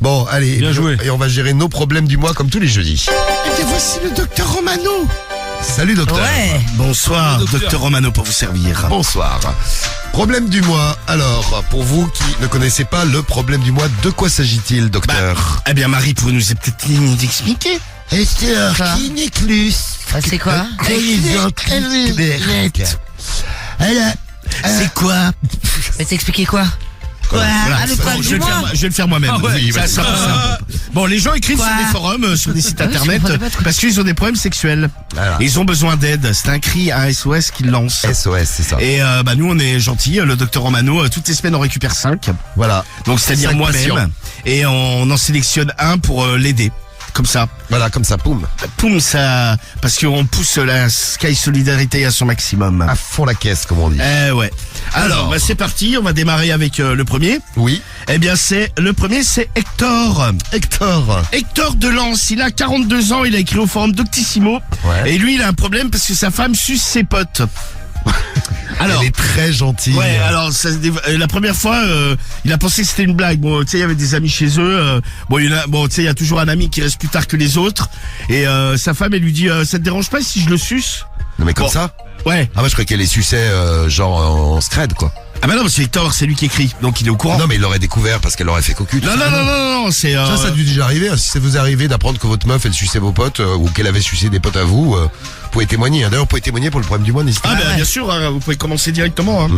Bon, allez. Bien joué. Et on va gérer nos problèmes du mois comme tous les jeudis. Et bien voici le docteur Romano. Salut docteur. Ouais. Bonsoir, docteur Romano pour vous servir. Bonsoir. Problème du mois. Alors, pour vous qui ne connaissez pas le problème du mois, de quoi s'agit-il, docteur? Eh bien, Marie, pouvez-nous peut-être nous expliquer? Esther, Quoi Kinéclus. C'est quoi? C'est quoi? Mais t'expliquer quoi? Voilà, Ah, le problème je du vais le faire, mois. je vais le faire moi-même. Ah ouais, Oui, vas-y. ça sera plus simple. Bon, les gens écrivent Quoi sur des forums, sur des sites Ah oui, je internet, comprenais pas trop. parce qu'ils ont des problèmes sexuels. Voilà. Ils ont besoin d'aide. C'est un cri, un SOS qu'ils lancent. SOS, c'est ça. Et nous, on est gentils. Le docteur Romano, toutes les semaines, on récupère 5. Voilà. Donc, c'est-à-dire 5 moi-même. patients. Et on en sélectionne un pour l'aider. Comme ça. Voilà, comme ça, poum. Poum, ça, parce qu'on pousse la Sky Solidarité à son maximum. À fond la caisse, comme on dit. Ouais. Alors, c'est parti. On va démarrer avec le premier. Oui. Eh bien, le premier, c'est Hector. Hector de Lens, il a 42 ans, il a écrit au forum Doctissimo. Ouais. Et lui, il a un problème parce que sa femme suce ses potes. Alors, Elle est très gentille. ouais, alors la première fois, il a pensé que c'était une blague. Bon, tu sais, il y avait des amis chez eux. Tu sais, il y a toujours un ami qui reste plus tard que les autres. Et sa femme, elle lui dit, ça te dérange pas si je le suce? Non, mais comme Bon. ça? Ouais. Ah, moi, je croyais qu'elle les suçait, genre, en scred, quoi. Ah bah non, c'est Hector, c'est lui qui écrit, donc il est au courant. Non, mais il l'aurait découvert parce qu'elle l'aurait fait cocu. tout Non, ça. non, c'est... Ça a dû déjà arriver. Si ça vous est arrivé d'apprendre que votre meuf, elle suçait vos potes, ou qu'elle avait sucé des potes à vous, vous pouvez témoigner. D'ailleurs, vous pouvez témoigner pour le problème du mois, n'hésitez Ah pas. bah bien sûr, vous pouvez commencer directement. Hein.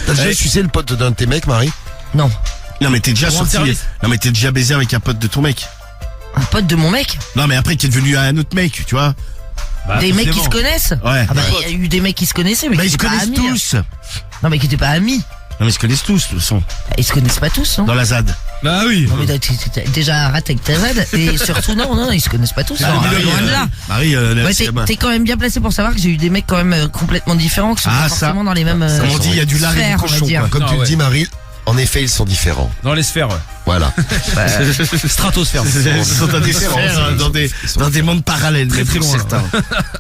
T'as déjà Ouais. sucé le pote d'un de tes mecs, Marie? Non. Non mais t'es déjà Rends sorti. service. Non mais t'es déjà baisé avec un pote de ton mec. Un pote de mon mec? Non mais après t'es devenu un autre mec, tu vois. Bah, Des mecs qui forcément. se connaissent? Ouais. Ah bah il y a eu des mecs qui se connaissaient mais Bah, qui ils se étaient pas connaissent amis. tous. Non mais qui étaient pas amis. Non mais ils se connaissent tous de toute façon. Ils se connaissent pas tous, non? Dans la ZAD. Bah oui. Non mais t'as déjà raté avec ta ZAD et surtout non, ils se connaissent pas tous. Ah, Non, Marie, loin de là. Marie, Ouais, c'est- t'es quand même bien placé pour savoir que j'ai eu des mecs quand même complètement différents qui sont Ah, pas ça. forcément dans les mêmes comme on dit, il y a du lard et du sphères, on va cochon. dire. Quoi. Comme Ah, tu le ouais. dis, Marie, en effet, ils sont différents. Dans les sphères, ouais. Voilà. Stratosphère. Ils sont dans des sphères, dans des mondes parallèles, Très, très pour loin. certains.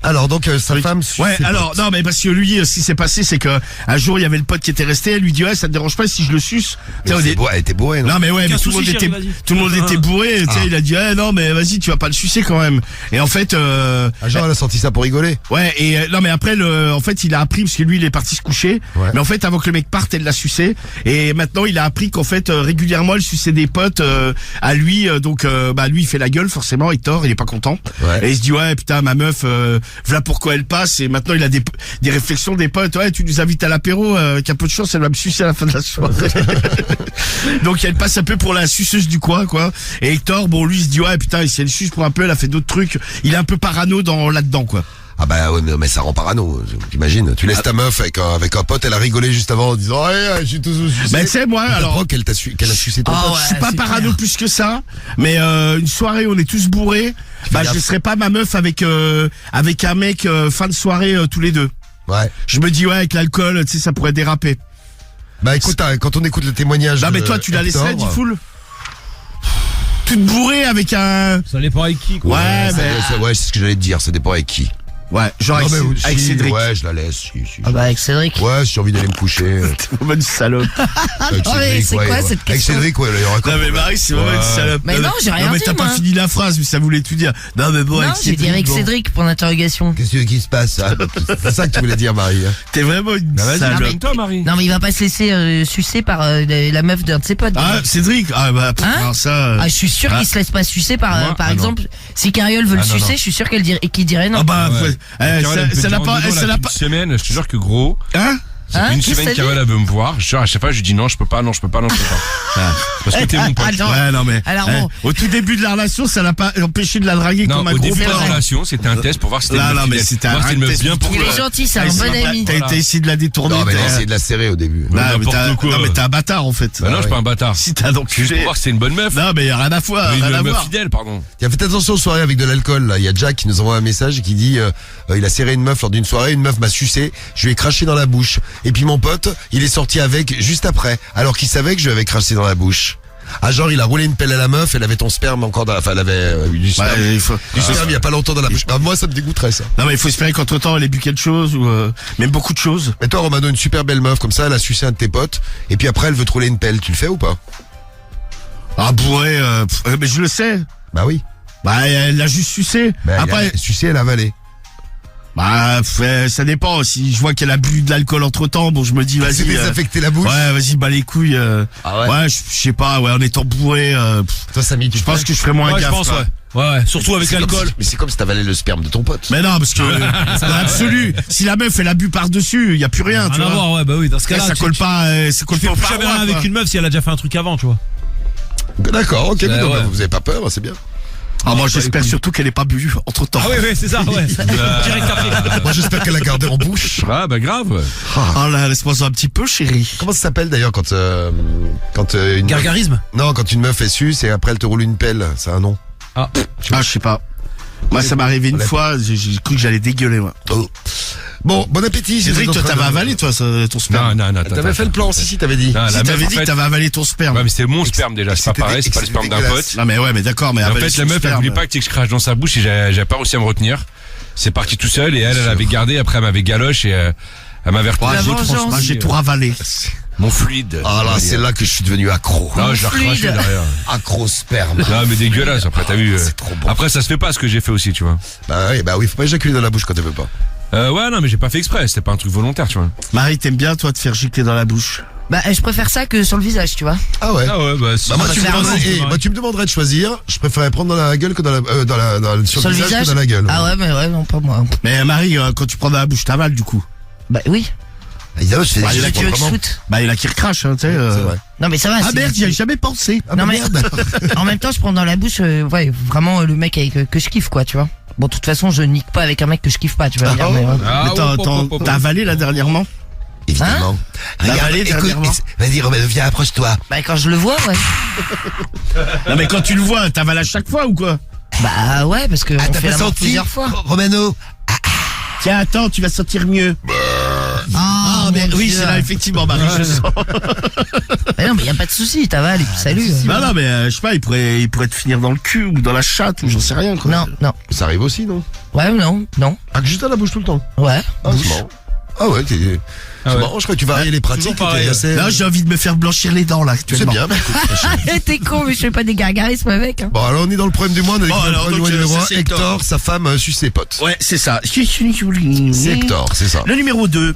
Alors, donc, sa femme suce Ouais, ses alors potes. non mais parce que lui, ce qui s'est passé, c'est que un jour il y avait le pote qui était resté, elle lui dit ouais, ça te dérange pas si je le suce? Mais elle était bourrée, non? Non mais ouais, Aucun mais tout le monde souci, était, chérie, vas-y. tout le monde était bourré. Tu sais, il a dit non mais vas-y, tu vas pas le sucer quand même. Et en fait, Ah, genre, elle a sorti ça pour rigoler. ouais et non mais après en fait il a appris parce que lui il est parti se coucher. Ouais. Mais en fait avant que le mec parte, elle l'a sucé. Et maintenant il a appris qu'en fait régulièrement elle suçait des potes à lui. Donc lui il fait la gueule forcément. Hector il est pas content. Ouais. Et il se dit ouais putain ma meuf, voilà pourquoi elle passe. Et maintenant il a des réflexions des potes. Ouais tu nous invites à l'apéro, qu'un peu de chance elle va me sucer à la fin de la soirée. Donc elle passe un peu pour la suceuse du coin quoi. Et Hector bon lui il se dit ouais putain si elle suce pour un peu, elle a fait d'autres trucs. Il est un peu parano là-dedans quoi. Ah bah ouais, mais ça rend parano, t'imagines. Tu laisses ta meuf avec un pote, elle a rigolé juste avant en disant ouais, je suis tout sucé. Ben tu sais moi Alors alors qu'elle a sucé ton Ah pote. ouais. je suis pas c'est parano clair. plus que ça, mais une soirée on est tous bourrés, bah je gaffe. laisserai pas ma meuf avec un mec fin de soirée tous les deux. Ouais. Je me dis ouais avec l'alcool, tu sais ça pourrait déraper. Bah écoute, quand on écoute le témoignage. Non mais de toi tu la Hector, laisserais Diffoul toute bourrée avec un Ça dépend avec qui, quoi. Ouais, ouais, c'est ce que j'allais te dire, ça dépend avec qui. ouais genre Non, avec, mais avec si, Cédric. Ouais, je la laisse. Si. Ah bah avec Cédric. Ouais, si j'ai envie d'aller me coucher. T'es une bonne salope. Avec non, mais c'est ouais, quoi ouais. cette Avec question Cédric, ouais, il y aura Non mais Marie c'est vraiment une salope. Mais non, j'ai rien Non mais dit, t'as pas moi. fini la phrase mais ça voulait tout dire. Non mais bon Non, avec j'ai dit avec bon. Cédric pour l'interrogation. Qu'est-ce qui se passe hein C'est ça que tu voulais dire, Marie. hein. T'es vraiment une Vas-y, salope. calme-toi, Marie. Non mais il va pas se laisser sucer par la meuf d'un de ses potes. Ah Cédric, ah bah Hein alors ça. Ah, je suis sûr Ah. qu'il se laisse pas sucer par Moi, par ah, exemple si Cariole veut le Ah, non, sucer, non. je suis sûr qu'il dirait non. Ah bah Ouais. ouais. Carole, elle me Ça dit n'a en pas dedans, ça là, n'a depuis pas une semaine, je te jure que gros. hein. Ça fait une Qu'est-ce que semaine ça Carole elle veut me voir. Genre à chaque fois je lui dis non je peux pas. Parce que t'es mon pote. Attends. Ouais non mais Alors hein, bon. au tout début de la relation, ça n'a pas empêché de la draguer Non, comme un au gros début de la porc. relation, c'était un test pour voir si c'était Non, une non, meuf mais fidèle. c'était Voir un si c'était une meuf test. bien pour Il est gentil, c'est un bon ami. T'as essayé de la détourner. Non, mais t'as- elle a essayé de la serrer au début. Non, mais n'importe quoi. non mais t'es un bâtard en fait. Bah non, je suis pas un bâtard. Si t'as donc Juste pour voir si c'est une bonne meuf. Non mais y a rien à voir, Mais rien à une meuf voir. fidèle, pardon. Tiens, faites attention aux soirées avec de l'alcool. Là, il y a Jack qui nous envoie un message qui dit il a serré une meuf lors d'une soirée, une meuf m'a sucé, je lui ai craché dans la bouche. Et puis mon pote, il est sorti avec juste après, alors qu'il savait que je lui avais craché dans la bouche. Ah genre il a roulé une pelle à la meuf, elle avait ton sperme encore dans, enfin elle avait eu du sperme. Ouais, il faut. Du sperme il y a pas longtemps dans la bouche. Ah, moi ça me dégoûterait ça. Non mais il faut espérer qu'entre temps elle ait bu quelque chose ou même beaucoup de choses. Mais toi Romano, une super belle meuf comme ça, elle a sucé un de tes potes et puis après elle veut te rouler une pelle, tu le fais ou pas? Ah, bourré, mais je le sais. Bah oui. Bah, elle l'a juste sucé. Mais Après, elle a sucé, elle a avalé. bah, ça dépend. Si je vois qu'elle a bu de l'alcool entre temps, bon, je me dis, C'est vas-y. désaffecté la bouche. Ouais, vas-y, bah les couilles. Ah ouais. Ouais, je sais pas, ouais, en étant bourré, Toi, Samy, tu je pense que je ferais moins Ouais, je gaffe. pense, quoi. ouais. Ouais, surtout avec C'est comme l'alcool. mais c'est comme si t'avalais le sperme de ton pote. Mais non, parce que dans l'absolu, si la meuf elle a bu par-dessus, il y a plus rien, tu Rien à vois. voir, ouais, bah oui, dans ce Là, cas-là. ça colle pas, ça colle Tu pas fais au plus jamais parois, rien avec quoi. une meuf si elle a déjà fait un truc avant, tu vois. D'accord, ok, mais non, ouais. bah, vous avez pas peur, c'est bien. Ah, moi bah, j'espère écoute. surtout qu'elle ait pas bu entre temps. Ah oui, oui, c'est ça, ouais. Direct après. Moi, j'espère qu'elle a gardé en bouche. Ah bah grave, ouais. Oh là, laisse-moi ça un petit peu, chérie. Comment ça s'appelle d'ailleurs quand une Gargarisme. non, quand une meuf est suce et après elle te roule une pelle, c'est un nom. Ah, je sais pas. Moi, ça m'est arrivé une fois, j'ai cru que j'allais dégueuler, moi. Oh. Bon, bon appétit. Cédric, toi, t'avais avalé, toi, ton sperme. Non, non, T'avais fait le plan, si, t'avais dit. Non, Si la t'avais meuf, en dit que fait- t'avais avalé ton sperme. Ouais, mais c'était mon sperme déjà, c'est pas C'était pareil, c'est pas le c'était sperme d'un dégueulasse. pote. Non, mais ouais, mais d'accord, mais Et en avaler fait, la son meuf, elle sperme. voulait pas que je crache dans sa bouche et j'avais pas réussi à me retenir. C'est parti tout seul et elle avait gardé, après elle m'avait galoche et elle m'avait Ouais, retrouvé. j'ai tout ravalé. Mon fluide. Ah là, c'est là que je suis devenu accro. Non, je l'ai recraché Fluide. derrière. Accro sperme. Non, mais dégueulasse, après t'as vu. C'est trop bon. Après, ça se fait pas ce que j'ai fait aussi, tu vois. Bah oui, faut pas éjaculer dans la bouche quand elle veut pas. Ouais, non, mais j'ai pas fait exprès, c'était pas un truc volontaire, tu vois. Marie, t'aimes bien, toi, te faire gicler dans la bouche? Bah, je préfère ça que sur le visage, tu vois. Ah ouais. Ah ouais, bah, Bah moi, va tu me faire demanderais, un nom. moi, tu me demanderais de choisir. Je préférais prendre dans la gueule que sur le visage que dans la gueule. Ah ouais, mais ouais, non, pas moi. Mais Marie, quand tu prends dans la bouche, t'avales, du coup. Bah oui. Évidemment, je fais Bah, des il y en a gestes Tu veux que je vraiment. foute? Bah, il y en a qui recrachent, hein, tu sais. C'est vrai. Non, mais ça va. Ah c'est- merde, j'y avais jamais pensé. Ah, Non, bah, mais- merde. En même temps, je prends dans la bouche, ouais, vraiment le mec avec, que je kiffe, quoi, tu vois. Bon, de toute façon, je nique pas avec un mec que je kiffe pas, tu vas me dire. Mais, ouais. Ah, Mais hop. t'as avalé là dernièrement? Évidemment. T'as avalé écoute, dernièrement? vas-y, Romain, viens, approche-toi. Bah, quand je le vois, ouais. Non mais quand tu le vois, t'avales à chaque fois ou quoi? Bah, ouais, parce que Ah, on t'as fait pas la mort senti, plusieurs fois. Romano? Tiens, attends, tu vas sentir mieux. Ah, mais oui, c'est là effectivement, Marie. Je sens. Mais non, mais y a pas de souci, t'avales, et puis salut. Non, non, mais je sais pas, il pourrait te finir dans le cul ou dans la chatte ou j'en sais rien quoi. Non, non. Ça arrive aussi, non? Ouais, non, non. Ah, que juste à la bouche tout le temps. Ouais. Ah, c'est marrant. Ah ouais, c'est ouais. marrant, je crois que tu varier les pratiques. toujours pareil. t'es assez- Là, j'ai envie de me faire blanchir les dents là C'est actuellement. bien, bah, écoute. T'es con, mais je fais pas des gargarismes avec. Hein. Bon, alors on est dans le problème du mois, on est Bon, dans le alors, problème donc, du mois numéro ça, 1. c'est Hector, sa femme suce ses potes. Ouais, c'est ça. C'est Hector, c'est ça. Le numéro 2.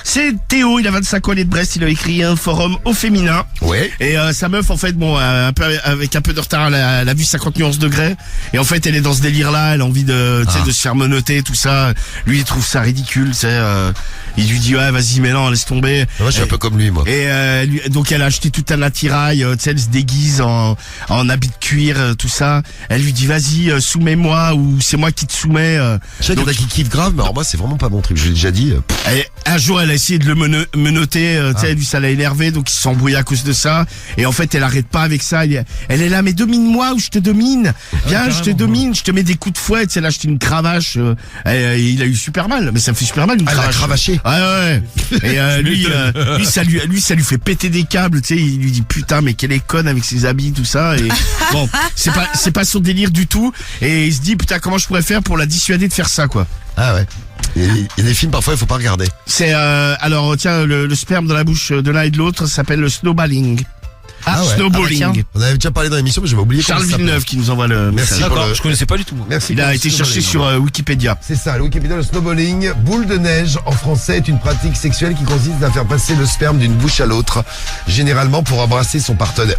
C'est Théo, il a 25 ans, il est de Brest, il a écrit un forum au féminin. Ouais. Et sa meuf, en fait, bon, avec un peu de retard, elle a vu 50 nuances degrés. Et en fait, elle est dans ce délire-là, elle a envie de, tu sais, de se faire menotter, tout ça. Lui, il trouve ça ridicule, tu sais. Il lui dit, ouais, vas-y, mais non, laisse tomber. Moi, je suis un peu comme lui, moi. Et donc elle a acheté tout un attirail, tu sais, elle se déguise en habit de cuir, tout ça. Elle lui dit vas-y, soumets-moi ou c'est moi qui te soumets. Je sais qu'il y en a qui kiffent grave, mais alors moi, c'est vraiment pas mon truc. Je l'ai déjà dit. Un jour, elle a essayé de le menotter, tu sais, lui ça l'a énervé, donc il s'est embrouillé à cause de ça. Et en fait, elle arrête pas avec ça. Elle est là, mais domine-moi ou je te domine. Viens, je te domine, je te mets des coups de fouet. Tu sais, là, je t'ai une cravache. Il a eu super mal, mais ça me fait super mal une Elle l'a cravache. cravaché. Ouais. Et lui, ça lui fait péter des câbles, tu sais, il lui dit putain, mais quelle est conne avec ses habits, tout ça. Et bon, c'est pas son délire du tout. Et il se dit putain, comment je pourrais faire pour la dissuader de faire ça, quoi. Ah ouais. Il y a des films, parfois, il faut pas regarder. C'est alors tiens, le sperme dans la bouche de l'un et de l'autre, ça s'appelle le snowballing. Ah ouais. Snowballing. Ah bah tiens. On avait déjà parlé dans l'émission, mais j'avais oublié comment Charles ça s'appelle. Villeneuve qui nous envoie le Merci message. pour D'accord, le- je connaissais pas du tout. Merci. Il pour a le été cherché snowballing. sur Wikipédia. C'est ça, le Wikipédia, le snowballing, boule de neige, en français, est une pratique sexuelle qui consiste à faire passer le sperme d'une bouche à l'autre, généralement pour embrasser son partenaire.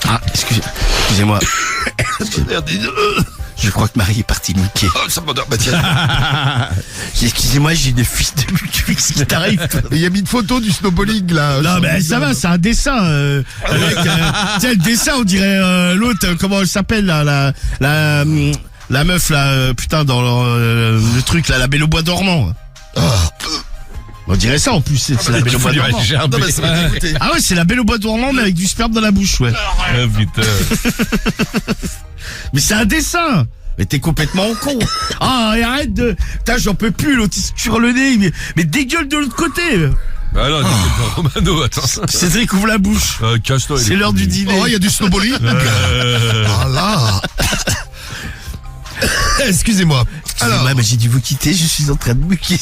Ah, excusez-moi. Je crois que Marie est partie niquer. Oh, ça m'endort, bah tiens. Excusez-moi, j'ai une fuite de qu'est-ce qui t'arrive, toi? Il y a mis une photo du snowballing, là. Non, mais ça va, c'est un dessin. Avec, tiens, le dessin, on dirait l'autre, comment elle s'appelle, là, la meuf, là, putain, dans le truc, là, la Belle au bois dormant. On dirait ça, en plus, c'est la Belle au bois dormant. Non, mais ça va t'écouter. Ah ouais, c'est la Belle au bois dormant, mais avec du sperme dans la bouche, ouais. Ah, putain. Mais c'est un dessin. Mais t'es complètement con. Ah, et arrête de... Putain, j'en peux plus, l'autre, il se tire le nez, mais dégueule de l'autre côté. Bah non, Romano, attends. Cédric ouvre la bouche. Casse-toi. C'est l'heure du dîner. Oh, il y a du snowballing. Ah là. Excusez-moi. Alors. mais j'ai dû vous quitter, je suis en train de muquer.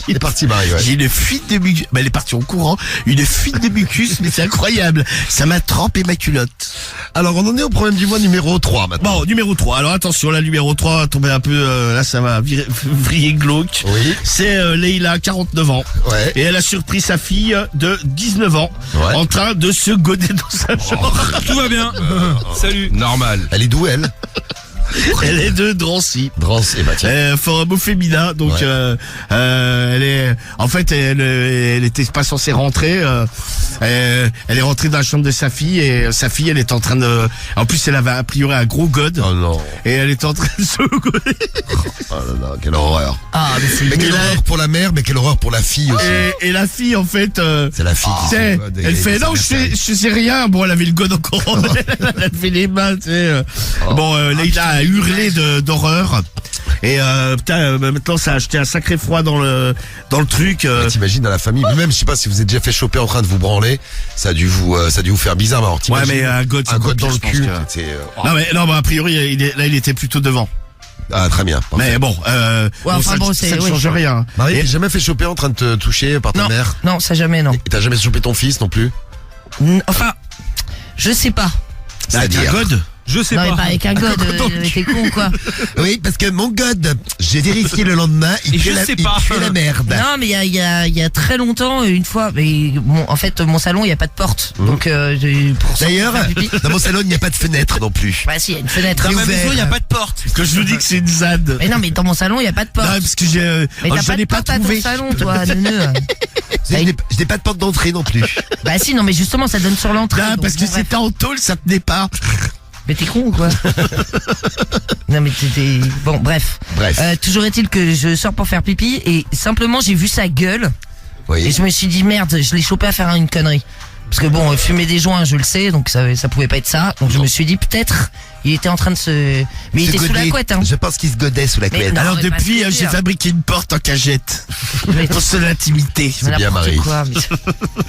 Il est parti, Marie, ouais. J'ai une fuite de mucus. Elle est partie en courant. Une fuite de mucus, mais c'est incroyable. Ça m'a trempé ma culotte. Alors, on en est au problème du mois numéro 3 maintenant. Bon, numéro 3. Alors attention, la numéro 3 tombé un peu, là ça va vriller glauque. Oui. C'est Leïla, 49 ans. Ouais. Et elle a surpris sa fille de 19 ans Ouais. en train de se goder dans sa chambre. Tout va bien. Salut. Normal. Elle est d'où, elle? Elle est de Drancy. Drance, et bah tiens. For un mot féminin, donc Ouais. elle est, en fait, elle était pas censée rentrer. Elle est rentrée dans la chambre de sa fille et sa fille, elle est en train de, en plus, elle avait a priori un gros god Oh non. et elle est en train de se goder. Oh là là, quelle horreur. Ah, mais c'est Mais quelle nul. horreur pour la mère, mais quelle horreur pour la fille aussi. Et la fille, en fait, C'est la fille qui tu sais, se gode et elle fait ça non, fait je sais rien. Bon, elle avait le god encore. Elle fait les mains, tu sais. Bon, Leïla a hurlé d'horreur. Et putain, maintenant ça a acheté un sacré froid dans le truc. T'imagines dans la famille, mais même je sais pas si vous êtes déjà fait choper en train de vous branler, ça a dû vous faire bizarre. Mais alors, Ouais, t'imagines mais un god, c'est un encore god dans le pire, cul. je pense que- c'est, Non, mais a priori, il était plutôt devant. Ah très bien. Parfait. Mais bon, enfin, bon, ça c'est- ne oui. change rien. Marie, Et- t'es jamais fait choper en train de te toucher par ta Non, mère? non, ça jamais, non. Et t'as jamais chopé ton fils non plus? Enfin, je sais pas. Avec un god. Je sais Non, mais pas. pas avec un god, t'es con, quoi. Oui, parce que mon god, j'ai vérifié le lendemain, il Et fait je la, sais il pas. fait la merde. Non, mais il y a très longtemps, une fois, mais en fait, mon salon, il y a pas de porte. Donc, pour sortir D'ailleurs, faire pipi- dans mon salon, il n'y a pas de fenêtre non plus. bah si, il y a une fenêtre. Dans ma maison, il y a pas de porte. Que je vous dis que c'est une ZAD. Mais non, mais dans mon salon, il y a pas de porte. Non, parce que j'ai, Mais t'as je pas de n'ai pas porte à ton trouvé. salon, toi, neuneu. Je n'ai pas de porte d'entrée non plus. Bah si, non, mais justement, ça donne sur l'entrée. Non, donc parce que bon, bref. c'était en tôle, ça tenait pas. Mais t'es con ou quoi? Non, mais t'es... Bon, bref. Bref. Toujours est-il que je sors pour faire pipi et simplement, j'ai vu sa gueule et Oui. je me suis dit, merde, je l'ai chopé à faire une connerie. Parce que bon, fumer des joints, je le sais, donc ça pouvait pas être ça. Donc je me suis dit, peut-être, il était en train de se... Mais il Se était sous la godait. couette, hein. Je pense qu'il se godait sous la Mais couette. non. Alors mais pas depuis, ce que je veux j'ai dire. fabriqué une porte en cagette. Mais Pour seule intimité. mais bien, n'importe Marie. quoi, mais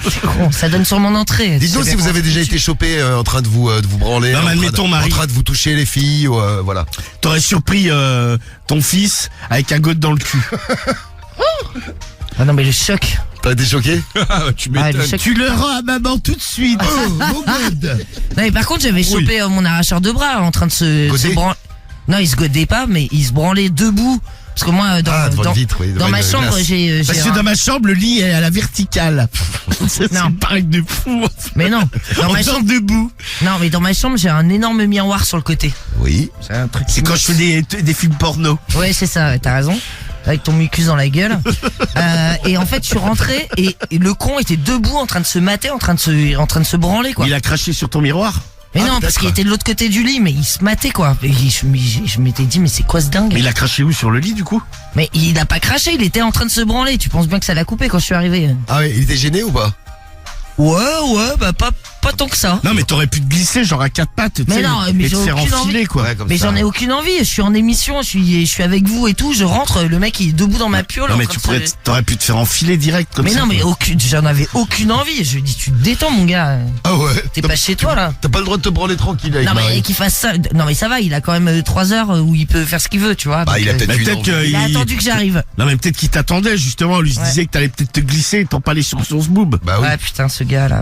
c'est con, ça donne sur mon entrée. Dites-nous C'est si bien vous avez déjà été chopé en train de vous branler, Non, mais en train de- admettons, Marie. en train de vous toucher les filles, ou, voilà. T'aurais surpris ton fils avec un god dans le cul. Ah non, mais le choc. T'as été choqué? Tu Ah, le m'étonnes. choc. Tu le rends à maman tout de suite. Oh, mon god! Non, mais par contre, j'avais chopé mon arracheur de bras en train de se Godé branler. Non, il se godait pas, mais il se branlait debout. Parce que moi, Ah, devant une vitre, oui, devant dans ma une chambre, glace. j'ai Parce que un- dans ma chambre, le lit est à la verticale. C'est Non. une pareil de fou. Mais non, dans On ma dort chambre, debout. non, mais dans ma chambre, j'ai un énorme miroir sur le côté. Oui. C'est un truc. C'est quand je fais des films porno. Ouais, c'est ça, ouais, t'as raison. Avec ton mucus dans la gueule. Et en fait, je suis rentré et le con était debout en train de se mater, en train de se branler, quoi. Il a craché sur ton miroir. Mais Ah, non, parce peut-être. qu'il était de l'autre côté du lit, mais il se matait, quoi. Et je m'étais dit, mais c'est quoi ce dingue? Mais il a craché où, sur le lit, du coup? Mais il a pas craché, il était en train de se branler. Tu penses bien que ça l'a coupé quand je suis arrivé? Ah oui, il était gêné ou pas? Ouais, bah pas tant que ça. Non, mais t'aurais pu te glisser, genre à quatre pattes, tu Mais sais, non, mais et te j'ai faire aucune enfiler, quoi. Ouais, comme Mais ça. j'en ai aucune envie. Je suis en émission, je suis avec vous et tout. Je rentre, le mec il est debout dans ma piole. Non, en mais train de se- t'aurais pu te faire enfiler direct, comme Mais ça. non, mais quoi. j'en avais aucune envie. Je lui dis, tu te détends, mon gars. Ah ouais. T'es pas chez toi là. T'as pas le droit de te branler tranquille avec Non mais Marie. qu'il fasse ça. Non mais ça va, il a quand même 3 heures où il peut faire ce qu'il veut, tu vois. Bah, Donc, il a peut-être Mais eu une peut-être envie. que il a attendu que j'arrive. Non, mais peut-être qu'il t'attendait, justement. Lui se Ouais. disait que t'allais peut-être te glisser, t'en pas aller sur son boob. Bah oui. Ouais putain, ce gars là.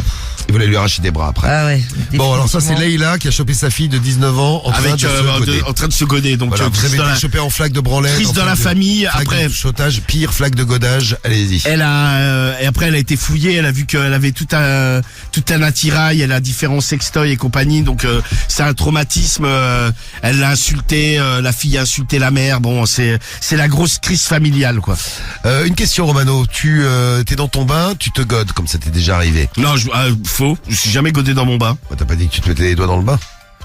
Il voulait lui arracher des bras après. Ah ouais. Bon, alors ça, c'est définitivement. Leïla qui a chopé sa fille de 19 ans en train Avec, de se goder. en train de se goder. Donc, Voilà, vous crise avez dans été la- chopé en flaque de branlette. crise en dans flaque la de- famille, flaque après- de chotage, pire, flaque de godage. Allez-y. Elle a et après elle a été fouillée, elle a vu qu'elle avait tout un attirail, elle a différents sextoys et compagnie, donc c'est un traumatisme. Elle l'a insulté, la fille a insulté la mère. Bon, c'est la grosse crise familiale, quoi. Une question, Romano. Tu t'es dans ton bain, tu te godes, comme ça t'est déjà arrivé. Non, faux. Je suis jamais godé dans mon bain. Bah, t'as pas dit que tu te mettais les doigts dans le bain?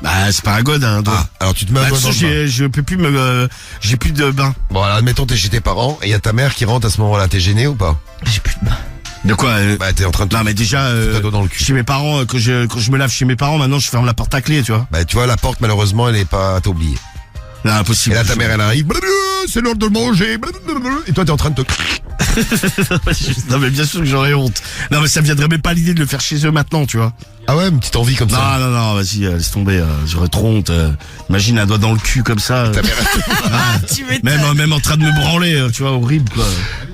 Bah, c'est pas un god, hein. donc. Ah, alors tu te mets un Bah, doigt de dans toute le façon, bain. je peux plus j'ai plus de bain. Bon, alors admettons t'es chez tes parents et il y a ta mère qui rentre à ce moment-là. T'es gêné ou pas? J'ai plus de bain. De quoi Bah, t'es en train de... Non, mais déjà, T'as dos dans le cul. chez mes parents, quand je me lave chez mes parents, maintenant je ferme la porte à clé, tu vois. Bah, tu vois, la porte, malheureusement, elle est pas à t'oublier. Non, Et impossible. là, ta mère, elle arrive. C'est l'heure de manger. Et toi, t'es en train de te... Non, mais bien sûr que j'aurais honte. Non, mais ça me viendrait même pas l'idée de le faire chez eux maintenant, tu vois. Ah ouais, une petite envie comme ça. Non, vas-y, laisse tomber. J'aurais trop honte. Imagine un doigt dans le cul comme ça. Tu m'étonnes. Même en train de me branler, tu vois, horrible, quoi.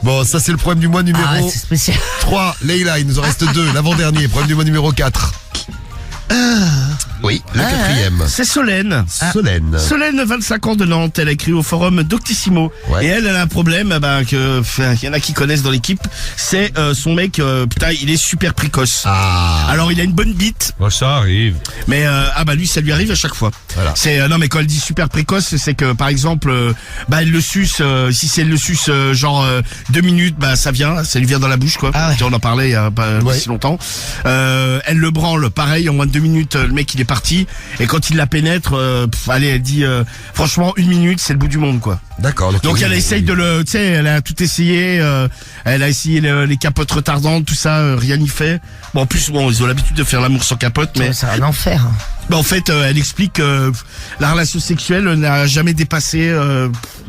Bon, ça, c'est le problème du mois numéro Ah, c'est spécial. 3. Leïla, il nous en reste 2. L'avant-dernier. Problème du mois numéro 4. Oui, le quatrième. C'est Solène. Solène. Solène, 25 ans de Nantes, elle a écrit au forum Doctissimo. Ouais. Et elle a un problème, il y en a qui connaissent dans l'équipe, c'est son mec, putain, il est super précoce. Ah. Alors il a une bonne bite, Bon, ça arrive. mais lui ça lui arrive à chaque fois. Voilà. C'est non mais quand elle dit super précoce, c'est que par exemple, elle le suce, si c'est le suce 2 minutes, ça lui vient dans la bouche quoi. Ah ouais. Tu vois, on en parlait il y a pas Ouais. si longtemps. Elle le branle, pareil, en moins de 2 minutes, le mec il est parti. Et quand il la pénètre, elle dit franchement 1 minute, c'est le bout du monde quoi. D'accord. Donc elle essaye de le, tu sais, elle a tout essayé, elle a essayé les capotes retardantes, tout ça, rien n'y fait. Bon en plus ils ont l'habitude de faire l'amour sans capote, mais C'est un enfer. en fait elle explique que la relation sexuelle n'a jamais dépassé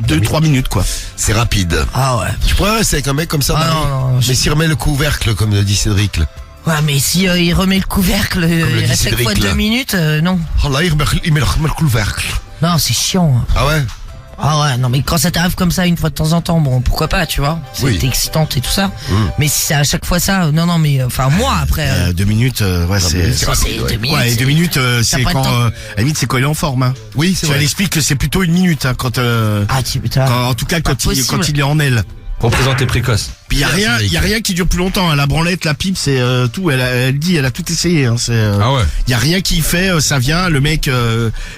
2-3 minutes quoi. C'est rapide. Ah ouais. Tu pourrais rester avec un mec comme ça, Ah Marie non, Mais s'il remet le couvercle, comme le dit Cédric. Là. Ouais, mais si il remet le couvercle, le il dit reste chaque Cédric, fois là. 2 minutes, non. Oh là, il met le couvercle. Non, c'est chiant. Ah ouais. Ah ouais, non mais quand ça t'arrive comme ça une fois de temps en temps, bon pourquoi pas, tu vois, c'est Oui. excitante et tout ça. Mais si c'est à chaque fois ça, non mais enfin moi après. 2 minutes, c'est. Ça, c'est 2 minutes. Ouais, et 2 minutes, c'est pas de quand, temps. à la limite, c'est quand il est en forme. Hein. Oui, c'est Tu vrai. elle explique que c'est plutôt 1 minute hein, quand, Ah tu putain. en tout cas Pas quand possible. il est en elle. Représenté précoce. Puis il y a rien qui dure plus longtemps. Hein. La branlette, la pipe, c'est tout. Elle dit, elle a tout essayé. Hein. C'est. Ah ouais. Il y a rien qui fait. Ça vient. Le mec.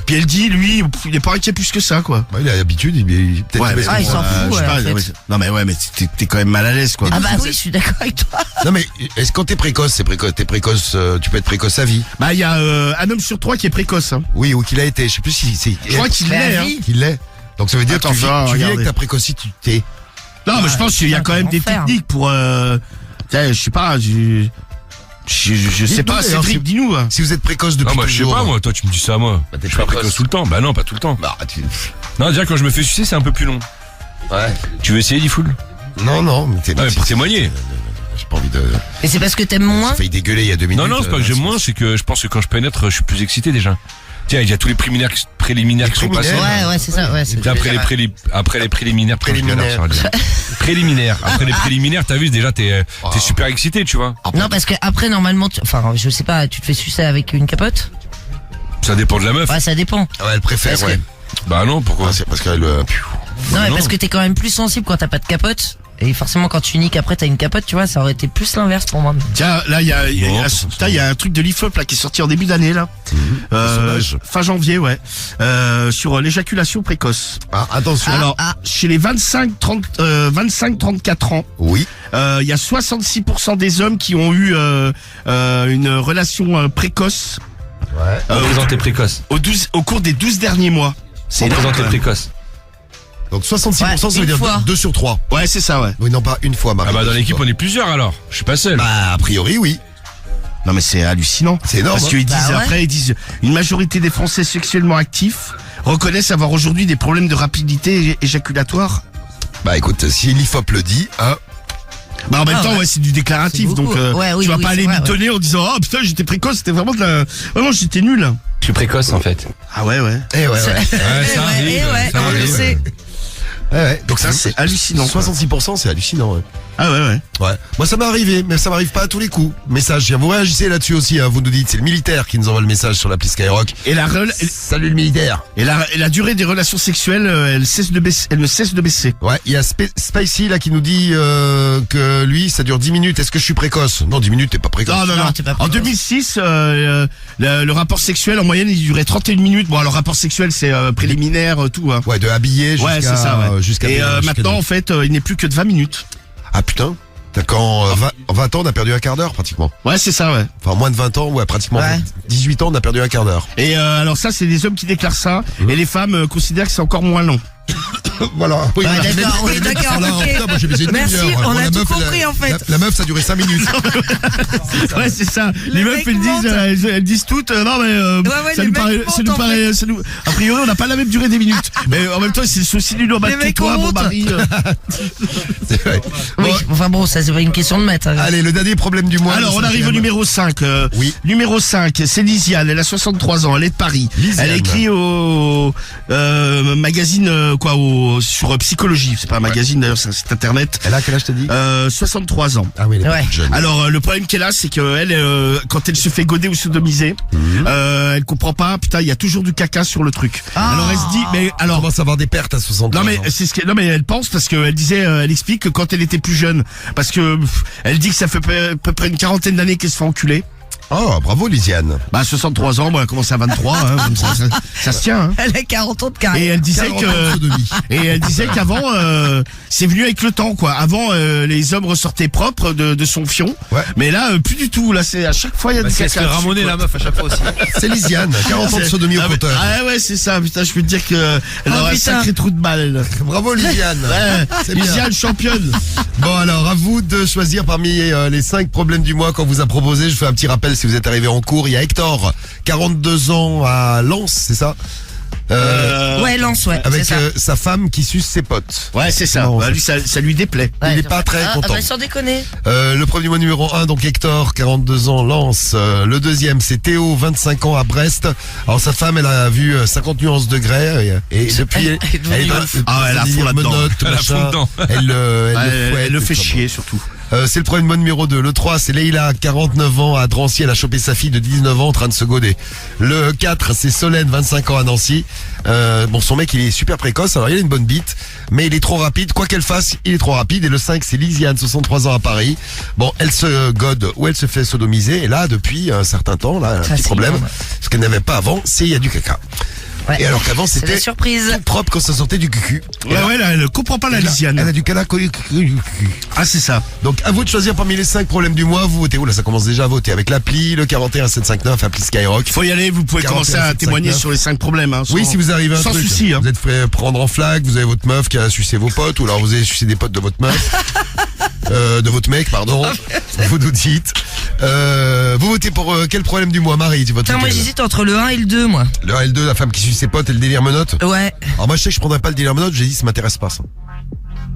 Puis elle dit, lui, il est pas inquiet plus que ça, quoi. Ouais, il a l'habitude, peut-être Ouais, qu'il mais va se Ah, il s'en comprendre. fout, je sais ouais, pas, en fait. ouais, non mais ouais, mais t'es quand même mal à l'aise, quoi. Ah bah oui, je suis d'accord avec toi. Non mais est-ce que quand t'es précoce, c'est précoce, t'es précoce, tu peux être précoce à vie. Bah il y a un homme sur 3 qui est précoce. Hein. Oui, ou qu'il a été. Je sais plus si c'est. Je crois qu'il Mais à l'est. Hein. vie. Qu'il l'est. Donc ça veut dire Attends, que tu vis regardez. avec ta précocité. Non, mais je pense qu'il y a putain, quand même quel des enfer. techniques pour. Je sais pas. Je sais pas. d'ailleurs, Cédric, dis-nous. Hein. Si vous êtes précoce depuis Non, moi, je sais toujours. pas, moi. Toi, tu me dis ça, moi. Bah, t'es Je suis pas précoce. précoce tout le temps. Bah non, pas tout le temps. Bah, tu... Non, déjà, quand je me fais sucer, c'est un peu plus long. Ouais. Tu veux essayer, Diffoul? Non, mais t'es. Ah, mais pour témoigner. J'ai pas envie de. Mais c'est parce que t'aimes moins. J'ai failli dégueuler il y a 2 minutes. Non, c'est pas que j'aime moins, c'est que je pense que quand je pénètre, je suis plus excité déjà. Tiens, il y a tous les préliminaires qui sont passés. Ouais, c'est ça, ouais. c'est- Après les préliminaires, Préliminaires. préliminaires. Après les préliminaires, t'as vu, déjà, t'es super excité, tu vois. Non parce que après normalement, enfin je sais pas, tu te fais sucer avec une capote. Ça dépend de la meuf. Ouais, ça dépend. Ouais, elle préfère, Parce ouais. que- Bah non, pourquoi? Ouais, c'est parce qu'elle. Non, mais non. parce que t'es quand même plus sensible quand t'as pas de capote. Et forcément, quand tu niques après, t'as une capote, tu vois, ça aurait été plus l'inverse pour moi. Tiens, là, il y a un truc de l'IFOP là qui est sorti en début d'année là. Sauvage. Fin janvier, ouais. Sur l'éjaculation précoce. Ah, attention. Alors, chez les 25-34 ans, Oui. il y a 66% des hommes qui ont eu une relation précoce Ouais. Représenté précoce. au cours des 12 derniers mois. C'est énorme, Représenté quand même. précoce. Donc 66%, Ouais, ça veut une dire fois. 2 sur 3. Ouais, c'est ça, ouais. Oui, non, pas une fois, Marie. Ah bah dans deux l'équipe sur on est plusieurs alors. Je suis pas seul. Bah, a priori, oui. Non, mais c'est hallucinant. C'est énorme, Parce hein. qu'ils disent, Bah ouais. après, ils disent, une majorité des Français sexuellement actifs reconnaissent avoir aujourd'hui des problèmes de rapidité éjaculatoire. Bah, écoute, si l'IFOP le dit, hein. Bah en même Ah, temps ouais. ouais c'est du déclaratif C'est donc beaucoup. Ouais, oui, tu vas oui, pas c'est aller vrai, mitonner en disant oh putain j'étais précoce, c'était vraiment j'étais nul. Je suis précoce en fait. Ah ouais. Eh ouais, ouais. Ouais, ça arrive. Ça on le arrive. sait. Ouais. Donc Ça, c'est hallucinant, quoi. 66%, c'est hallucinant, ouais. Ah ouais. Ouais. Moi, ça m'est arrivé, mais ça m'arrive pas à tous les coups. Message. Vous réagissez là-dessus aussi, hein. Vous nous dites, c'est le militaire qui nous envoie le message sur l'appli Skyrock. Et Salut le militaire. la durée des relations sexuelles elle ne cesse de baisser. Ouais, il y a Spicy là qui nous dit que lui, ça dure 10 minutes. Est-ce que je suis précoce? Non, 10 minutes, t'es pas précoce. Non. t'es pas En précoce. 2006 le rapport sexuel en moyenne il durait 31 minutes. Bon alors rapport sexuel c'est préliminaire tout hein. Ouais, de habiller jusqu'à... Ouais, c'est ça ouais. jusqu'à Et jusqu'à maintenant en fait il n'est plus que de 20 minutes. Ah putain. T'as quand 20 ans, on a perdu un quart d'heure pratiquement. Ouais, c'est ça ouais. Enfin, moins de 20 ans, ouais, pratiquement. Ouais. 18 ans, on a perdu un quart d'heure. Et alors ça c'est des hommes qui déclarent ça et les femmes considèrent que c'est encore moins long. Voilà. Oui, Ouais, voilà. d'accord, oui, d'accord, Voilà, ok. putain, moi, j'ai baisé une Merci, demi-heure. on Bon, a la tout meuf, compris, en fait. La meuf, ça a duré 5 minutes. Ouais, c'est ça. Le Les meufs, mec elles disent, ment. elles disent toutes, non mais ouais, ça les nous mecs paraît, mentent, ça nous en paraît, ça nous, a priori, on n'a pas la même durée des minutes. Mais en même temps, c'est aussi du normal Les que mecs toi, ont mon honte. mari. C'est vrai. Oui, Bon, enfin bon, ça c'est pas une question de maths. allez, le dernier problème du mois. Alors, le on arrive au cinquième. numéro 5. Oui. Numéro 5, c'est Lisiane, elle a 63 ans, elle est de Paris. Lisiane. Elle écrit au magazine sur psychologie, c'est pas un magazine d'ailleurs, c'est un site internet. Elle a quel âge t'as dit 63 ans. Ah oui, elle est Ouais. pas toute jeune. Alors le problème qu'elle a, c'est que elle, quand elle se fait goder ou sodomiser, elle comprend pas. Putain, il y a toujours du caca sur le truc. Ah. Alors elle se dit, mais Elle alors. commence à avoir des pertes à 60 ans. Non mais c'est ce que, non mais elle pense parce qu'elle disait, elle explique que quand elle était plus jeune, parce que elle dit que ça fait à peu près une quarantaine d'années qu'elle se fait enculer. Oh, bravo Lisiane. Bah 63 ans, moi elle commence à 23, hein, donc ça se tient. Hein. Elle a 40 ans de Et carrière. elle disait 40 ans de sodomie. et elle disait qu'avant c'est venu avec le temps quoi. Avant les hommes ressortaient propres de son fion, Ouais. mais là plus du tout. Là c'est à chaque fois il y a Parce du qu'elle se fait caca. ramoner la meuf à chaque fois aussi. C'est Lisiane, 40 ans de sodomie au compteur. Ah ouais c'est ça. Putain je peux te dire que elle Oh, aura un putain. sacré trou de balle. Elle. Bravo Lisiane. Ouais, C'est bien. Lisiane championne. Bon alors, à vous de choisir parmi les 5 problèmes du mois qu'on vous a proposé. Je fais un petit rappel si vous êtes arrivé en cours. Il y a Hector, 42 ans à Lens, c'est ça Ouais, Lance, ouais. Avec c'est ça. sa femme qui suce ses potes. Ouais c'est ça. Non, Bah, lui ça lui déplaît. Ouais, il est donc- pas très content. bah, sans déconner. Le premier mois numéro 1, donc Hector, 42 ans, Lens. Le deuxième, c'est Théo, 25 ans à Brest. Alors sa femme, elle a vu 50 nuances de grès et depuis, Elle est devenue est dans- ouf. Ah, elle a délire fond là-dedans. menottes, Elle a machin. fond dedans. Elle le fouette, Elle le et fait tout. chier surtout. C'est le premier mois numéro 2. Le 3, c'est Leïla, 49 ans à Drancy. Elle a chopé sa fille de 19 ans en train de se goder. Le 4, c'est Solène, 25 ans à Nancy. Bon, son mec, il est super précoce. Alors, il a une bonne bite, mais il est trop rapide. Quoi qu'elle fasse, il est trop rapide. Et le 5, c'est Lisiane, 63 ans à Paris. Bon, elle se gode ou elle se fait sodomiser. Et là, depuis un certain temps, là, un Ça, petit c'est problème. énorme. Ce qu'elle n'avait pas avant, c'est il y a du caca. Ouais. Et alors qu'avant, C'est c'était la surprise. tout propre quand ça sortait du cucu. Et Ouais là, ouais là, elle comprend pas la elle a Lisiane. du caca collé au cucu. Ah c'est ça. Donc à vous de choisir parmi les 5 problèmes du mois, vous votez. Oh là, ça commence déjà à voter avec l'appli, le 41759, appli Skyrock. Faut y aller, vous pouvez 41, commencer à 7, témoigner 5, sur les 5 problèmes. Hein, Oui, sans- si vous arrivez à un sans truc, souci. Hein. vous êtes fait prendre en flag, vous avez votre meuf qui a sucé vos potes, ou alors vous avez sucé des potes de votre meuf, de votre mec, pardon. Vous nous dites. Vous votez pour quel problème du mois, Marie? Tu votes Putain, moi lequel? j'hésite entre le 1 et le 2, moi. Le 1 et le 2, la femme qui suce ses potes et le délire menottes. Ouais. Alors moi je sais que je prendrais pas le délire menottes, j'ai dit ça m'intéresse pas ça.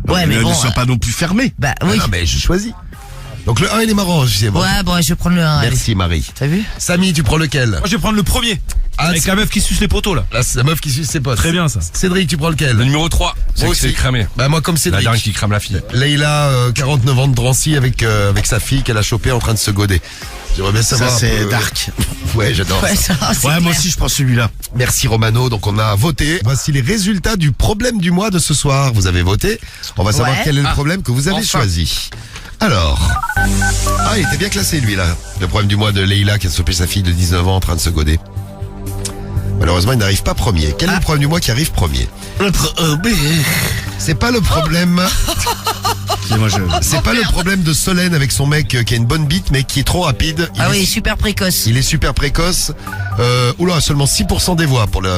Ouais, mais Ne bon. sois pas non plus fermé. Bah Ah oui. non mais je choisis. Donc le 1 il est marrant, je sais bon. Ouais, bon, je vais prendre le 1. allez. Merci Marie. T'as vu? Samy, tu prends lequel? Moi je vais prendre le premier. Ah, Avec c'est- la meuf qui suce les poteaux là. Là, c'est la meuf qui suce ses potes. Très bien ça. Cédric, tu prends lequel? Le numéro 3, c'est Moi que c'est aussi. cramé. Bah moi comme La Cédric. dernière qui crame la fille. Leïla, 49 ans de Drancy avec sa fille qu'elle a chopée en train de se goder. J'aimerais bien savoir. Ça un c'est peu- dark. Ouais, j'adore. Ouais, ça. ça, c'est Ouais, moi clair. aussi je prends celui-là. Merci Romano. Donc on a voté. Voici les résultats du problème du mois de ce soir. Vous avez voté. On va savoir Ouais. quel est le problème que vous avez enfin. choisi. Alors. Ah, il était bien classé lui là. Le problème du mois de Leïla qui a chopé sa fille de 19 ans en train de se goder. Malheureusement, il n'arrive pas premier. Quel est le problème du mois qui arrive premier? C'est pas le problème. C'est pas le problème de Solène avec son mec qui a une bonne bite mais qui est trop rapide. Ah est, oui, super précoce. il est super précoce. Oula, seulement 6% des voix pour le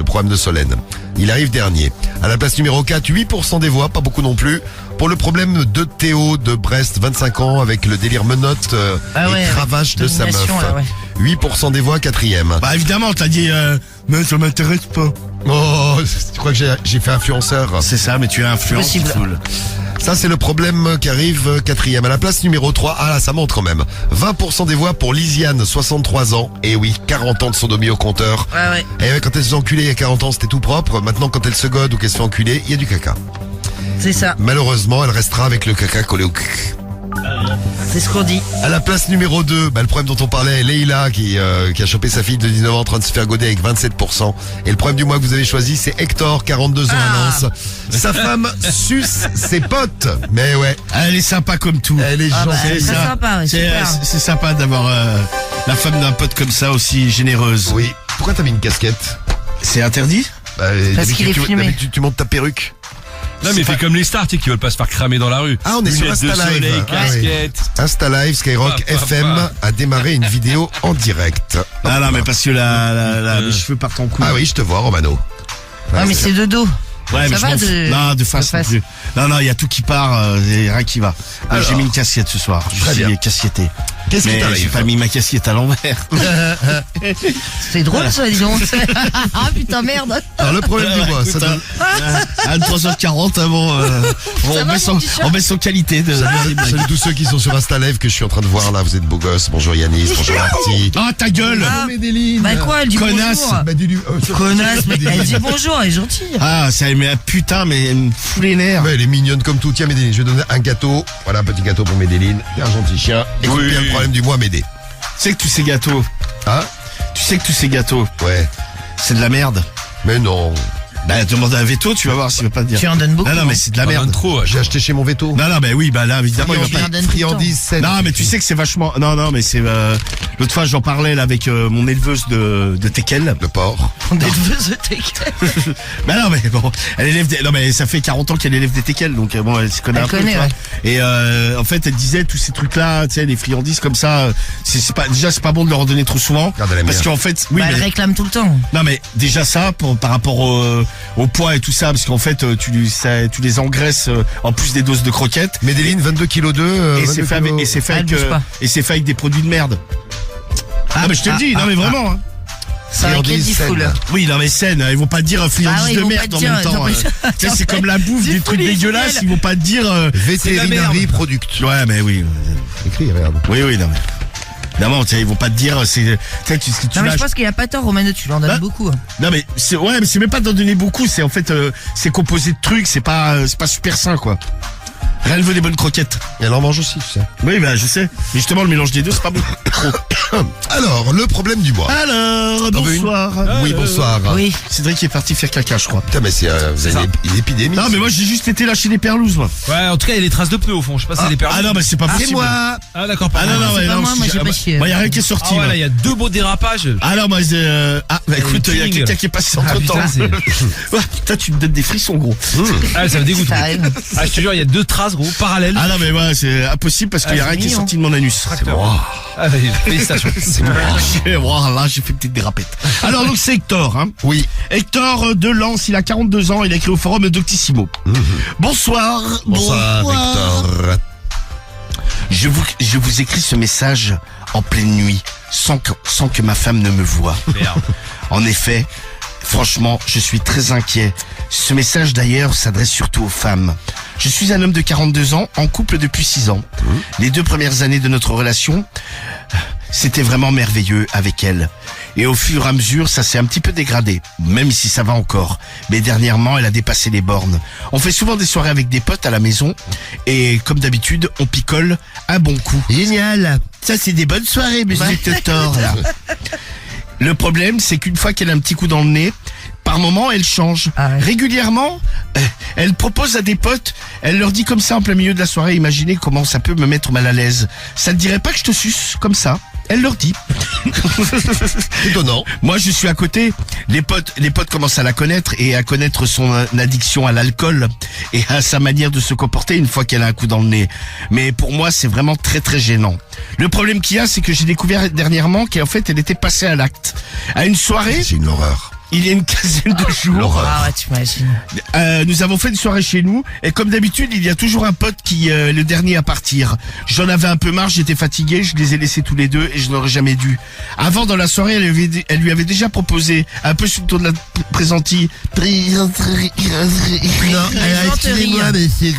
problème de Solène. Il arrive dernier. À la place numéro 4, 8% des voix, pas beaucoup non plus. Pour le problème de Théo de Brest, 25 ans, avec le délire menotte Ah ouais, et cravache de sa meuf. domination, là, ouais. 8% des voix, quatrième. Bah évidemment, t'as dit mais ça m'intéresse pas. Oh, tu crois que j'ai fait influenceur? C'est ça, mais tu es influence. Possible. full. Ça, c'est le problème qui arrive quatrième. À la place numéro 3, ah là, ça monte quand même. 20% des voix pour Lisiane, 63 ans. Et oui, 40 ans de sodomie au compteur. Ouais, ouais. Et ouais, quand elle se fait enculer il y a 40 ans, c'était tout propre. Maintenant, quand elle se gode ou qu'elle se fait enculer, il y a du caca. C'est ça. Malheureusement, elle restera avec le caca collé au cul. C'est ce qu'on dit. À la place numéro 2, le problème dont on parlait, Leïla qui a chopé sa fille de 19 ans en train de se faire goder avec 27%. Et le problème du mois que vous avez choisi, c'est Hector, 42 ans à Lens. Sa femme suce ses potes. Mais ouais, Elle est sympa comme tout. elle est Ah bah, gentille. c'est sympa, ouais, super. C'est sympa d'avoir la femme d'un pote comme ça aussi généreuse. Oui. Pourquoi t'as mis une casquette? C'est interdit? Bah, qu'il est filmé. d'habitude, tu montes ta perruque. Non mais fais comme les stars, tu sais, qui veulent pas se faire cramer dans la rue. Ah, on est sur Lunettes de Insta Live. soleil, Ah, oui. casquette. Insta Live, Skyrock Pa, pa, FM pa. a démarré une vidéo en direct. Ah non, mais parce que les cheveux partent en couille. Ah oui, je te vois, Romano. Ah, mais c'est de dos. Ouais, mais Ça je va m'en fous. de- Non, de face de non face. plus. Non, il y a tout qui part, et rien qui va. Moi, j'ai mis une casquette ce soir. Je Très suis bien. casquetté. Qu'est-ce qui Mais j'ai t'arrive pas mis ma casquette à l'envers. C'est drôle ça, dis donc. Ah putain, merde. Alors le problème du mois, ça Écoute, donne... À 3h40, bon, Ça va, mon t-shirt on baisse en qualité de. Salut tous ceux qui sont sur Insta Live que je suis en train de voir là, vous êtes beaux gosses. Bonjour Yanis, bonjour Marty. Ah, ta gueule! Ah. Médéline. Bah quoi, elle dit Connasse. bonjour. Bah, dis-lui, Connasse, mais elle dit bonjour, elle est gentille. Ah, ça met un putain, mais elle me fout les nerfs. Ouais, elle est mignonne comme tout. Tiens Médéline, je vais donner un gâteau. Voilà, un petit gâteau pour Médéline. T'es un gentil chien. Écoute Oui. bien le problème du mois, Médé. Tu sais que tous ces gâteaux, Hein? Ouais. c'est de la merde. Mais non. Bah, demande à un veto, tu vas voir s'il va pas te dire. Tu en donnes beaucoup. Non, mais c'est de la On en merde. donne trop. J'ai acheté chez mon veto. Non, mais oui, bah là, évidemment, il va Tu en pas. donnes tout le temps. Friandise saine. Non, mais tu sais que c'est vachement. Non, mais c'est. L'autre fois, j'en parlais là avec mon éleveuse de teckel. Le porc. On est deux de teckel. Bah non, mais bon, elle élève des. Non, mais ça fait 40 ans qu'elle élève des teckels, donc bon, elle se connaît Elle un peu. connaît, tu vois. ouais. Et en fait, elle disait tous ces trucs-là, tu sais, les friandises comme ça, c'est pas. Déjà, c'est pas bon de leur en donner trop souvent. Regarde, elle aime Parce bien. qu'en fait, oui, Bah, elle mais. réclame tout le temps. Non mais déjà ça par rapport au poids et tout ça parce qu'en fait tu les engraisses en plus des doses de croquettes Médéline, 22 kg 2. et c'est fait avec Elle bouge pas. et c'est fait avec des produits de merde. Ah, mais je te le dis, non mais vraiment. Hein. C'est un Friandise Crédit saine. Full. Oui, non mais saine, ils vont pas te dire friandise Ah ouais, ils de vont merde pas en te dire, même temps. non, mais- Tu sais, c'est comme la bouffe, C'est des trucs fou, les dégueulasses, jumelles. ils vont pas te dire. Vétérinarie product. Ouais mais oui, Écrit, regarde. oui non mais. Évidemment, tu sais, ils vont pas te dire, tu sais, tu Non mais je lâches. pense qu'il a pas tort, Romano, tu lui en donnes Bah, beaucoup. Non mais c'est mais c'est même pas d'en donner beaucoup, c'est en fait c'est composé de trucs, c'est pas super sain quoi. Rien ne veut des bonnes croquettes. Elle en mange aussi, tu sais. Oui bah je sais. Mais justement le mélange des deux c'est pas bon. Alors, le problème du mois. Alors T'en veux une bonsoir. Oui, bonsoir. Oui. Cédric est parti faire caca je crois. Putain, mais c'est vous avez une épidémie. Non mais moi j'ai juste été lâcher des perlouses moi. Ouais, en tout cas, il y a des traces de pneus au fond. Je sais pas si c'est des perles. Ah non mais c'est pas possible. C'est moi. Ah, d'accord, Ah non non c'est ouais, pas non, moi, j'ai pas chié. Moi y a rien qui est sorti. Ah ouais, moi. là, il y a deux beaux dérapages. Ah non moi bah écoute il y a King. quelqu'un qui est passé Ah, entre temps. putain, c'est- Ouais, putain tu me donnes des frissons gros. Ah, ça me dégoûte. Ça arrive. Ah, je te jure, il y a deux traces, gros, parallèles. Ah non mais ouais c'est impossible parce qu'il y a Ah, rien c'est qui est mignon. sorti de mon anus. Ah, bah, félicitations. Voilà, j'ai fait une petite dérapette. Alors donc c'est Hector, hein. Oui. Hector de Lens, il a 42 ans, il a écrit au forum Doctissimo. Bonsoir. Bonsoir, Hector. Je vous écris ce message en pleine nuit, sans que ma femme ne me voie. Merde. En effet, franchement, je suis très inquiet. Ce message d'ailleurs s'adresse surtout aux femmes. Je suis un homme de 42 ans, en couple depuis 6 ans. Les 2 premières années de notre relation, c'était vraiment merveilleux avec elle. Et au fur et à mesure, ça s'est un petit peu dégradé, même si ça va encore. Mais dernièrement, elle a dépassé les bornes. On fait souvent des soirées avec des potes à la maison, et comme d'habitude, on picole un bon coup. Génial. Ça, c'est des bonnes soirées, monsieur Hector. là. Le problème, c'est qu'une fois qu'elle a un petit coup dans le nez, par moment, elle change. Ah ouais. Régulièrement, elle propose à des potes, elle leur dit comme ça en plein milieu de la soirée, imaginez comment ça peut me mettre mal à l'aise. Ça te dirait pas que je te suce comme ça? Elle leur dit. Étonnant. Moi, je suis à côté. Les potes commencent à la connaître et à connaître son addiction à l'alcool et à sa manière de se comporter une fois qu'elle a un coup dans le nez. Mais pour moi, c'est vraiment très très gênant. Le problème qu'il y a, c'est que j'ai découvert dernièrement qu'en fait, elle était passée à l'acte. À une soirée, C'est une horreur. il y a une quinzaine de jours, Ah ouais, tu imagines. nous avons fait une soirée chez nous et comme d'habitude, il y a toujours un pote qui est le dernier à partir. J'en avais un peu marre, j'étais fatigué, je les ai laissés tous les deux et je n'aurais jamais dû. Avant, dans la soirée, elle lui avait déjà proposé, un peu sur le ton de la plaisanterie. Plaisanterie. mais c'est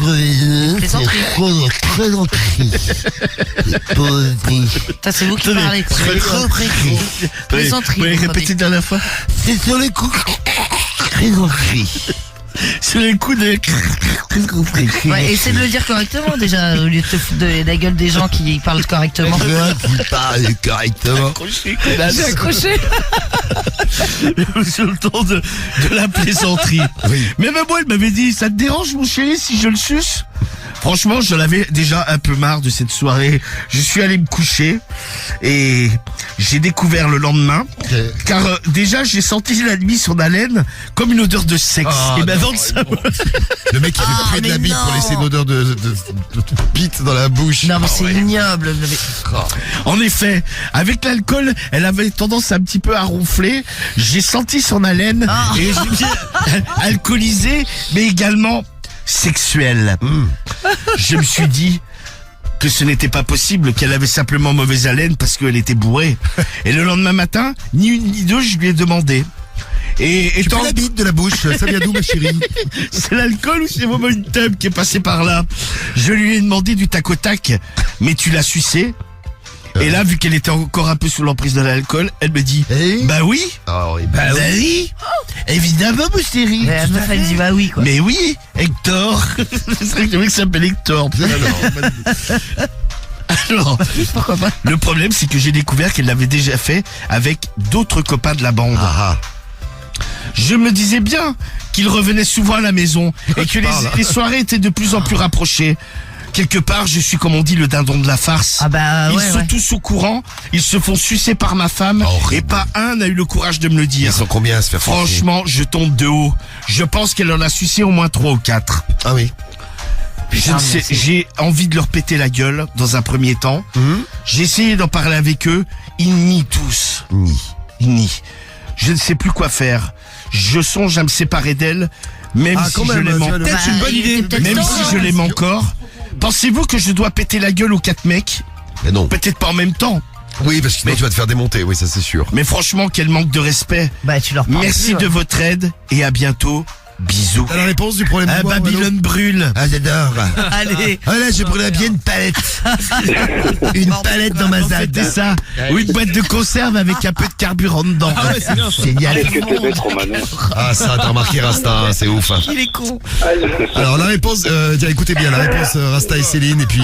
Plaisanterie. Ça, c'est vous qui Tenez, parlez, quoi. Plaisanterie. Vous pouvez vous répéter une dernière fois? C'est sur les coups. Sur les coups de... Ouais, essaie de le dire correctement déjà, au lieu de te foutre de la gueule des gens qui parlent correctement. Tu parles correctement. J'ai accroché. Sur le ton de la plaisanterie. Oui. Mais même moi, elle m'avait dit, ça te dérange mon chéri si je le suce? Franchement, j'en avais déjà un peu marre de cette soirée. Je suis allé me coucher et j'ai découvert le lendemain, car déjà j'ai senti la nuit son haleine comme une odeur de sexe. Ah, et ben non, dans le salon, Le mec qui fait près de mais la bite pour non. laisser une odeur de bite dans la bouche. Non mais Ah c'est ouais. ignoble. en effet, avec l'alcool, elle avait tendance un petit peu à ronfler. J'ai senti son haleine Ah. et je alcoolisé, mais également sexuelle. Je me suis dit que ce n'était pas possible, qu'elle avait simplement mauvaise haleine parce qu'elle était bourrée. Et le lendemain matin, ni une ni deux, je lui ai demandé. Et Tu étant, fais la bite de la bouche, ça vient d'où ma chérie? c'est l'alcool ou c'est vraiment une tub qui est passée par là? Je lui ai demandé du tac au tac, mais tu l'as sucé? Et là, vu qu'elle était encore un peu sous l'emprise de l'alcool, elle me dit, Eh bah oui, Ah oui, bah oui, évidemment, mon chéri. Et la meuf elle dit bah oui quoi. Mais oui, Hector. C'est vrai que le mec s'appelle Hector. Alors, Pourquoi pas? le problème, c'est que j'ai découvert qu'elle l'avait déjà fait avec d'autres copains de la bande. Ah Je me disais bien qu'il revenait souvent à la maison et que les soirées étaient de plus en plus rapprochées. Quelque part, je suis, comme on dit, le dindon de la farce. Ah bah Ils ouais sont ouais. tous au courant, ils se font sucer par ma femme, Horrible. et pas un n'a eu le courage de me le Ils dire. sont combien à se faire sucer? Franchement, je tombe de haut. Je pense qu'elle en a sucé au moins 3 ou 4. Ah oui. Je Putain, ne sais, mais c'est- j'ai envie de leur péter la gueule dans un premier temps. J'ai essayé d'en parler avec eux. Ils nient tous. Ils nient. Je ne sais plus quoi faire. Je songe à me séparer d'elle, même Ah, si quand je même, l'aime tu vas encore. le- Peut-être une bonne idée. Même si je l'aime encore. Pensez-vous que je dois péter la gueule aux 4 mecs? Mais non. Peut-être pas en même temps. Oui, parce que sinon tu vas te faire démonter, oui, ça c'est sûr. Mais franchement, quel manque de respect. Bah tu leur parles Merci plus, de ouais. votre aide et à bientôt. Bisous. T'as la réponse du problème Ah, du mois, Babylone brûle. Ah, j'adore. Allez. Ah là, je prendrais bien une palette. Une palette dans ma ZAD. C'était ça. Ou une boîte de conserve avec un peu de carburant dedans. Ah ouais, c'est bien ça. Génial. Qu'est-ce que t'es bête, Romano? Ah ça, t'as remarqué Rasta, hein, c'est ouf. Hein. Il est con. Alors la réponse, tiens, écoutez bien, la réponse Rasta et Céline, et puis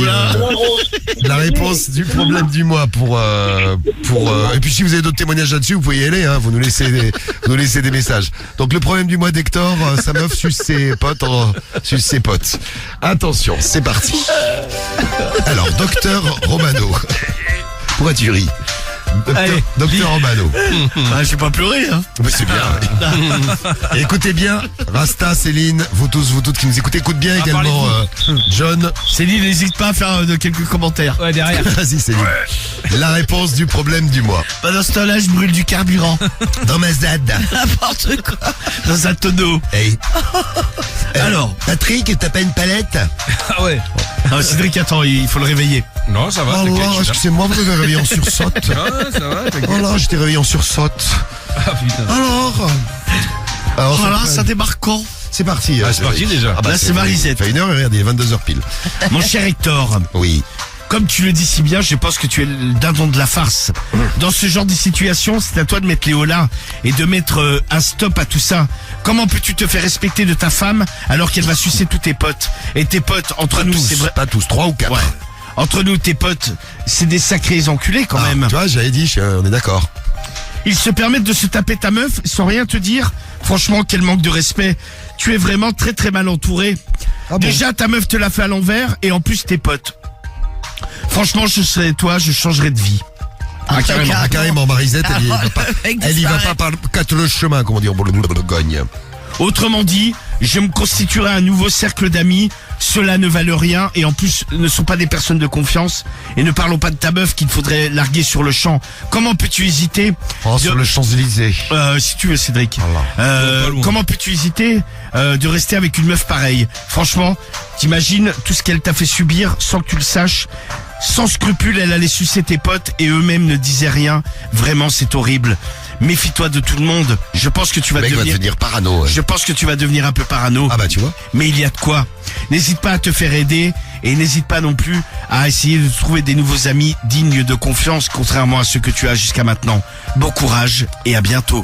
la réponse du problème du mois et puis si vous avez d'autres témoignages là-dessus, vous pouvez y aller, hein, vous nous laissez des messages. Donc le problème du mois d'Hector, sa meuf suce ses potes. Attention, c'est parti. Alors, docteur Romano. Pourquoi tu ris? Allez. Docteur Romano. Ah, je vais pas pleurer, hein. Mais c'est bien. Et écoutez bien, Rasta, Céline, vous toutes qui nous écoutez, écoute bien également John. Céline, n'hésite pas à faire quelques commentaires. Ouais, derrière. Vas-y Céline. La réponse du problème du mois. Pendant ce temps-là, je brûle du carburant Dans ma ZAD. N'importe quoi. dans un tonneau. Hey. Alors. Patrick, t'as pas une palette? Ah ouais. Ah, Cédric, attends, il faut le réveiller. Non, ça va, Oh t'inquiète. là, je suis là. excusez-moi, vous avez réveillé en sursaute. Ah, ça va, t'inquiète. Oh là, j'étais réveillé en sursaute. Ah putain. Alors Voilà, ça démarre quand? c'est parti. Ah, c'est parti déjà. Ah bah, Là, c'est Marisette. Ça fait 1h et regarde, il est 22h pile. Mon cher Hector, Oui. comme tu le dis si bien, je pense que tu es le dindon de la farce. Dans ce genre de situation, c'est à toi de mettre les holà et de mettre un stop à tout ça. Comment peux-tu te faire respecter de ta femme alors qu'elle va sucer tous tes potes? Et tes potes, entre nous, c'est vrai. Pas tous, 3 ou 4. Ouais. Entre nous, tes potes, c'est des sacrés enculés quand même. Tu vois, j'avais dit, on est d'accord. Ils se permettent de se taper ta meuf sans rien te dire. Franchement, quel manque de respect. Tu es vraiment très très mal entouré. Ah bon? Déjà, ta meuf te l'a fait à l'envers et en plus tes potes. Franchement, je serais toi, je changerais de vie. Ah, carrément. Ah, carrément, Marisette, elle y va pas, Mec, elle y va disparaît. pas par 4 le chemin, comme on dit en Bourgogne. Autrement dit, je me constituerai un nouveau cercle d'amis. Ceux-là ne valent rien et en plus ne sont pas des personnes de confiance. Et ne parlons pas de ta meuf qu'il faudrait larguer sur le champ. Comment peux-tu hésiter Oh, sur le Champs-Élysées. Si tu veux, Cédric. Pas loin. Comment peux-tu hésiter de rester avec une meuf pareille? Franchement, t'imagines tout ce qu'elle t'a fait subir sans que tu le saches. Sans scrupule, elle allait sucer tes potes et eux-mêmes ne disaient rien. Vraiment, c'est horrible. Méfie-toi de tout le monde. Je pense que tu vas Le mec va devenir... devenir parano. Ouais. Je pense que tu vas devenir un peu parano. Ah bah tu vois. Mais il y a de quoi. N'hésite pas à te faire aider et n'hésite pas non plus à essayer de trouver des nouveaux amis dignes de confiance, contrairement à ceux que tu as jusqu'à maintenant. Bon courage et à bientôt.